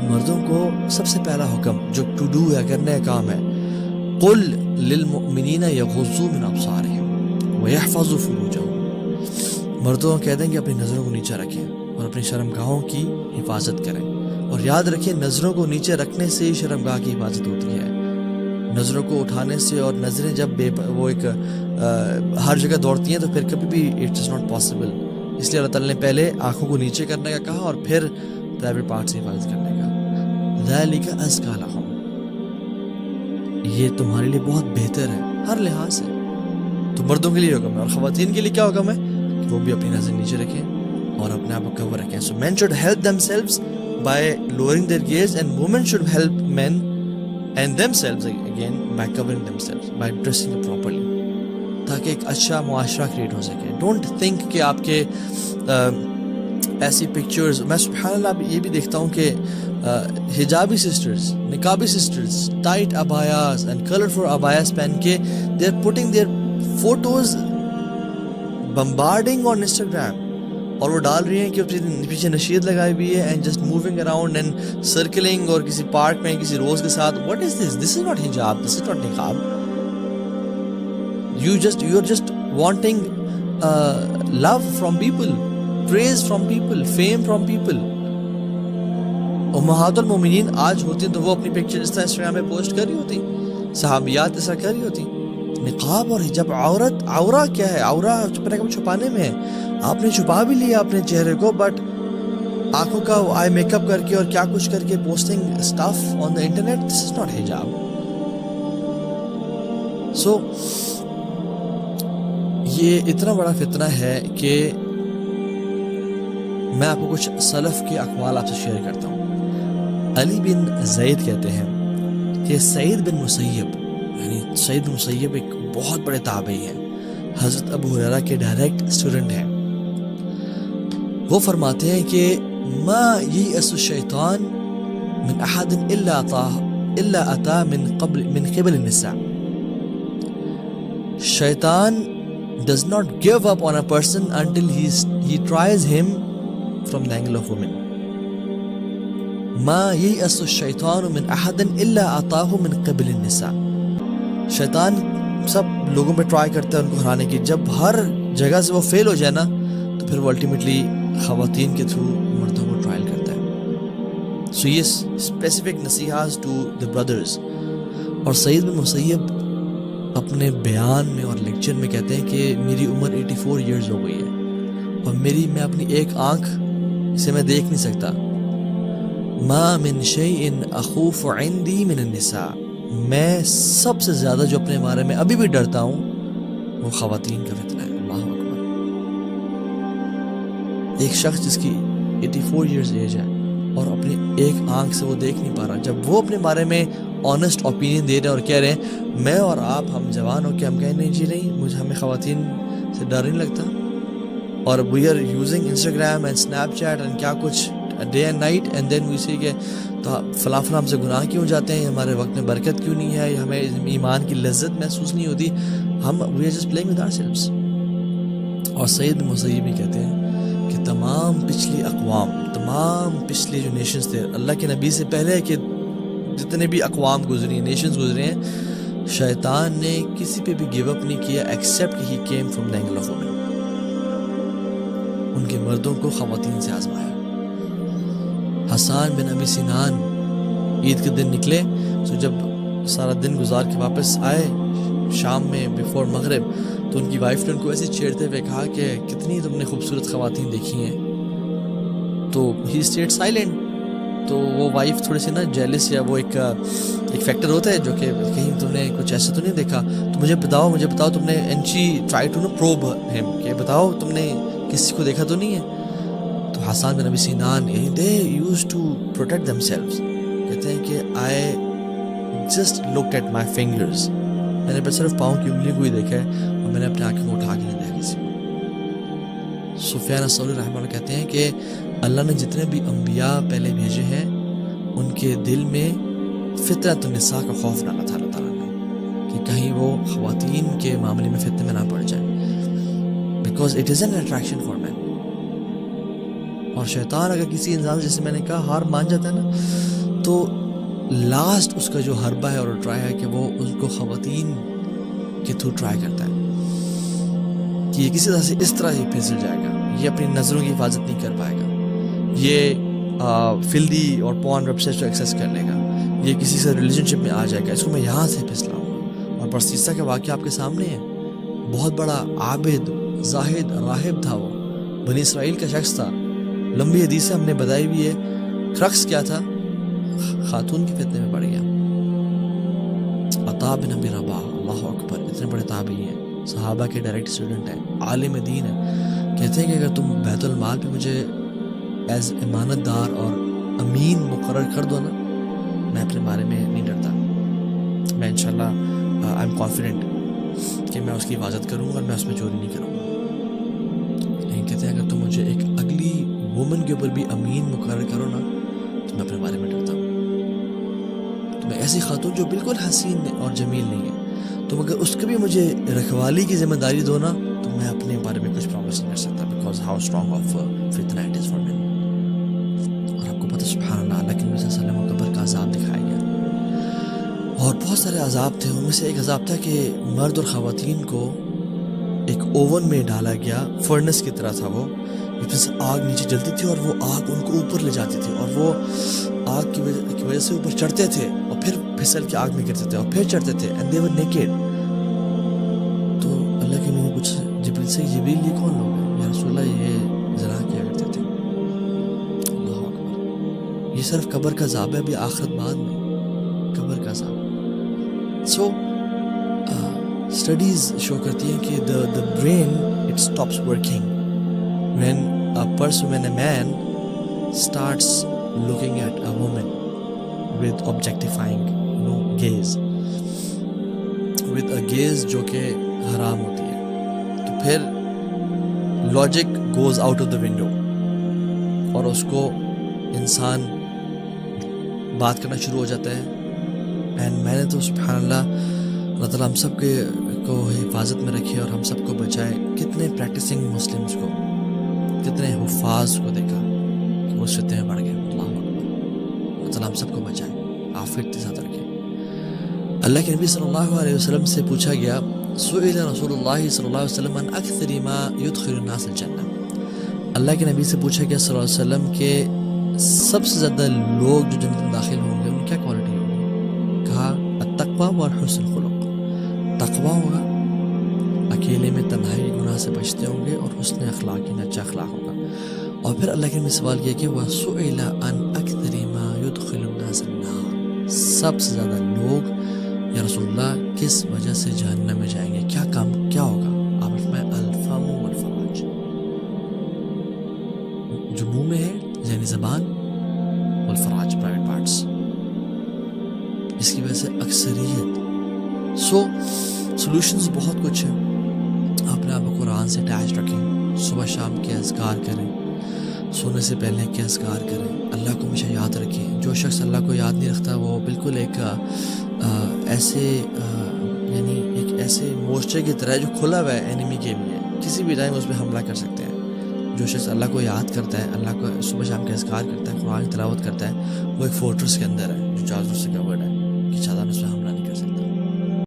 مردوں کو سب سے پہلا حکم جو ٹو ڈو ہے، کرنے کا کام ہے، قل للمؤمنین یغضوا من ابصارہم ویحفظوا فروجہم، مردوں کو کہہ دیں کہ اپنی نظروں کو نیچے رکھیں اور اپنی شرمگاہوں کی حفاظت کریں، اور یاد رکھیں نظروں کو نیچے رکھنے سے ہی شرمگاہ کی حفاظت ہوتی ہے، نظروں کو اٹھانے سے، اور نظریں جب وہ ایک ہر جگہ دوڑتی ہیں تو پھر کبھی بھی اٹ از ناٹ پاسبل، اس لیے اللہ تعالیٰ نے پہلے آنکھوں کو نیچے کرنے کا کہا اور پھر پرائیویٹ پارٹ سے حفاظت کرنے کا۔ ذَلِكَ أَزْكَىٰ لَهُمْ، یہ تمہارے لیے بہت بہتر ہے ہر لحاظ سے۔ تو مردوں کے لیے حکم ہے، اور خواتین کے لیے کیا حکم ہے کہ وہ بھی اپنی نظر نیچے رکھیں اور اپنے آپ کو کور رکھیں۔ So men should help themselves by lowering their gaze, and women should help men and themselves again by covering themselves, by dressing up properly، تاکہ ایک اچھا معاشرہ کریٹ ہو سکے۔ ڈونٹ تھنک کہ آپ کے ایسی پکچرز، میں سبحان اللہ یہ بھی دیکھتا ہوں کہ حجابی سسٹرز، نقابی سسٹرز ٹائٹ ابایاز اینڈ کلرفل ابایاز پہن کے they are putting their photos bombarding on Instagram, اور وہ ڈال رہی ہیں کہ پیچھے نشید لگائی ہوئی ہے and just moving around and سرکلنگ، اور کسی پارک میں کسی روز کے ساتھ۔ What is this? This is not hijab, this is not niqab. You are just wanting love from people, praise from people, fame from people۔ امہات المومنین آج ہوتی تو وہ اپنی پکچر اس طرح انسٹاگرام میں پوسٹ کر رہی ہوتی، صحابیات اس طرح کر رہی ہوتی۔ نقاب اور حجاب، عورہ کیا ہے؟ عورہ چھپانے میں ہے، آپ نے چھپا بھی لیا اپنے چہرے کو، بٹ آنکھوں کا آئی میک اپ کر کے اور کیا کچھ کر کے posting stuff on the internet, this is not حجاب۔ سو یہ اتنا بڑا فتنہ ہے کہ میں آپ کو کچھ سلف کے اقوال آپ سے شیئر کرتا ہوں۔ علی بن زید کہتے ہیں کہ سعید بن مسیب، یعنی سعید بن مسیب ایک بہت بڑے تابعی ہیں، حضرت ابو ہریرہ کے ڈائریکٹ اسٹوڈنٹ ہیں۔ وہ فرماتے ہیں کہ ما یئس الشیطان من احد الا اتا من قبل النساء، شیطان does not give up on a person until he tries him from the angle of women۔ ما ييأس الشيطان من احد الا اتاه من قبل النساء، شیطان سب لوگوں پہ ٹرائی کرتا ہے ان کو ہرانے کی، جب ہر جگہ سے وہ فیل ہو جائے نا تو پھر وہ الٹیمیٹلی خواتین کے تھرو مردوں کو ٹرائل کرتا ہے۔ سو یہ اسپیسیفک نصیحات ٹو دی بردرز۔ اور سعید بن مسیب اپنے بیان میں اور لیکچر میں کہتے ہیں کہ میری عمر 84 ایئرز ہو گئی ہے، اور میں اپنی ایک آنکھ سے میں دیکھ نہیں سکتا۔ ما من شیء اخوف عندی من النساء، میں سب سے زیادہ جو اپنے بارے میں ابھی بھی ڈرتا ہوں وہ خواتین کا فتنہ ہے۔ اللہ اکبر، ایک شخص جس کی 84 ایئرز ایج ہے اور اپنی ایک آنکھ سے وہ دیکھ نہیں پا رہا، جب وہ اپنے بارے میں آنیسٹ اوپینین دے رہے ہیں اور کہہ رہے ہیں میں اور آپ ہم جوان ہو کے ہم کہیں نہیں جی نہیں، ہمیں خواتین سے ڈر نہیں لگتا، اور we are using Instagram and Snapchat and کیا کچھ day and night, and then we see کہ تو فلاں فلاں ہم سے گناہ کیوں جاتے ہیں، ہمارے وقت میں برکت کیوں نہیں ہے، ہمیں ایمان کی لذت محسوس نہیں ہوتی، ہم we are just playing with ourselves. اور سعید بن مسیب بھی کہتے ہیں کہ تمام پچھلی اقوام، تمام پچھلے جو نیشنز تھے اللہ کے نبی سے پہلے کہ جتنے بھی اقوام گزری ہیں، نیشنز گزرے ہیں، شیطان نے کسی پہ بھی گیو اپ نہیں کیا ایکسیپٹ کہ he came from the angle of women, ان کے مردوں کو خواتین سے آزمایا۔ حسان بن ابی سنان عید کے دن نکلے، تو جب سارا دن گزار کے واپس آئے شام میں بیفور مغرب، تو ان کی وائف نے ان کو ایسے چھیڑتے ہوئے کہا کہ کتنی تم نے خوبصورت خواتین دیکھی ہیں، تو ہی اسٹیڈ سائلنٹ۔ تو وہ وائف تھوڑی سی نا جیلس، یا وہ ایک فیکٹر ہوتا ہے جو کہ کہیں تم نے کچھ ایسا تو نہیں دیکھا، تو مجھے بتاؤ تم نے، and she try to probe him کہ بتاؤ تم نے کسی کو دیکھا تو نہیں ہے۔ تو Hassan bin Abi Sinan they used to protect themselves, کہتے ہیں کہ I just look at my fingers, میں نے بس صرف پاؤں کی انگلی کو ہی دیکھا ہے اور میں نے اپنے آنکھوں کو اٹھا کے نہیں دیکھا کسی کو۔ سفیان الثوری رحمہ اللہ کہتے ہیں کہ اللہ نے جتنے بھی انبیاء پہلے بھیجے ہیں ان کے دل میں فطرت النساء کا خوف ڈالا تھا اللہ تعالیٰ نے کہ کہیں وہ خواتین کے معاملے میں فتنے میں نہ پڑ جائیں، because it is an attraction for men. اور شیطان اگر کسی انسان جیسے میں نے کہا ہار مان جاتا ہے نا، تو لاسٹ اس کا جو حربہ ہے اور ٹرائی ہے کہ وہ اس کو خواتین کے تھرو ٹرائی کرتا ہے کہ یہ کسی طرح سے اس طرح ہی پھسل جائے گا, یہ اپنی نظروں کی حفاظت نہیں کر پائے گا, یہ فلدی اور پورن ویب سائٹ کو ایکسیس کر لے گا, یہ کسی سے ریلیشن شپ میں آ جائے گا, اس کو میں یہاں سے پھسلاؤں گا. اور پرسیسہ کا واقعہ آپ کے سامنے ہے. بہت بڑا عابد, زاہد, راہب تھا وہ, بنی اسرائیل کا شخص تھا. لمبی حدیث ہم نے بتائی بھی ہے. کرکس کیا تھا؟ خاتون کے فتنے میں پڑ گیا. عطا بن ابی رباح, اللہ اکبر, اتنے بڑے تابعی ہیں, صحابہ کے ڈائریکٹ اسٹوڈنٹ ہیں, عالم دین ہیں. کہتے ہیں کہ اگر تم بیت المال پہ مجھے ایز امانت دار اور امین مقرر کر دو نا, میں اپنے بارے میں نہیں ڈرتا, میں انشاءاللہ آئی ایم کانفیڈنٹ کہ میں اس کی حفاظت کروں گا اور میں اس میں چوری نہیں کروں گا. لیکن کہتے ہیں اگر تم مجھے ایک اگلی وومن کے اوپر بھی امین مقرر کرو نا تو میں اپنے بارے میں ڈرتا ہوں. تو میں ایسی خاتون جو بالکل حسین اور جمیل نہیں ہے, تم اگر اس کا بھی مجھے رکھوالی کی ذمہ داری دو نا تو میں اپنے بارے میں کچھ پرومس نہیں کر سکتا, بیکاز ہاؤ اسٹرانگ آف فتنہ اٹ از فار مین. اور آپ کو پتہ سبحان اللہ, اللہ کے نبی صلی اللہ علیہ وسلم کو قبر کا عذاب دکھایا گیا, اور بہت سارے عذاب تھے. ان میں سے ایک عذاب تھا کہ مرد اور خواتین کو ایک اوون میں ڈالا گیا, فرنس کی طرح تھا وہ, جس میں سے آگ نیچے جلتی تھی اور وہ آگ ان کو اوپر لے جاتی تھی, اور وہ آگ کی وجہ سے اوپر چڑھتے تھے اور پھر پھسل کے آگ میں گرتے تھے اور پھر چڑھتے تھے, اینڈ دے ور نیکڈ. تو اللہ کے نبی نے پوچھا جبریل سے, جبریل یہ کون لوگ ہیں یا رسول اللہ؟ یہ زنا کیا کرتے تھے. اللہ اکبر, یہ صرف قبر کا عذاب ہے, ابھی آخرت بعد میں قبر کا عذاب. سو اسٹڈیز شو کرتی ہیں کہ the brain it stops working when a man starts looking at a woman with objectifying gaze, with a gaze جو کہ حرام ہوتی ہے, تو پھر logic goes out of the window اور اس کو انسان بات کرنا شروع ہو جاتا ہے. اینڈ میں نے تو سبحان اللہ تعالیٰ ہم سب کو حفاظت میں رکھے اور ہم سب کو بچائے. کتنے پریکٹسنگ مسلمس کو, کتنے حفاظ کو دیکھا کہ وہ فتنے میں پڑ گئے. اللہ تعالیٰ ہم سب کو بچائے, عافیت کے ساتھ رکھے. اللہ کے نبی صلی اللہ علیہ وسلم سے پوچھا گیا, سئل رسول اللہ صلی اللہ علیہ وسلم عن اکثر ما يدخل الناس الجنہ. اللہ کے نبی سے پوچھا گیا صلی اللہ علیہ وسلم کہ سب سے زیادہ لوگ جو جنت میں داخل ہوں گے ان کی کیا کوالٹی ہوگی؟ کہا التقوی والحسن الخلق. تقوی ہوگا, اکیلے میں تنہائی گناہ سے بچتے ہوں گے, اور حسن اخلاق یعنی اچھا اخلاق ہوگا. اور پھر اللہ کے نبی سوال کیا کہ وَسُئِلَ عَنْ أَكْثَرِ مَا يُدْخِلُ النَّاسَ النَّارَ. سب سے زیادہ لوگ یا رسول اللہ کس وجہ سے جہنم میں جائیں گے, کیا کام کیا ہوگا؟ آپ فرمائیں الفم والفراج, جو منہ میں ہے یعنی زبان, والفراج پرائیویٹ پارٹس, اس کی وجہ سے اکثریت. سو سولوشنز بہت کچھ ہیں. اپنے آپ کو قرآن سے اٹیچ رکھیں, صبح شام کے اذکار کریں, سونے سے پہلے کے اذکار کریں, اللہ کو ہمیشہ یاد رکھیں. جو شخص اللہ کو یاد نہیں رکھتا وہ بالکل ایک ایسے مورچے کی طرح جو کھلا ہوا ہے اینیمی کے لیے, کسی بھی ٹائم اس پہ حملہ کر سکتے ہیں. جو شخص اللہ کو یاد کرتا ہے, اللہ کو صبح شام کے اذکار کرتا ہے, قرآن کی تلاوت کرتا ہے, وہ ایک فورٹریس کے اندر ہے جو چادروں سے کورڈ ہے کہ چادر اس میں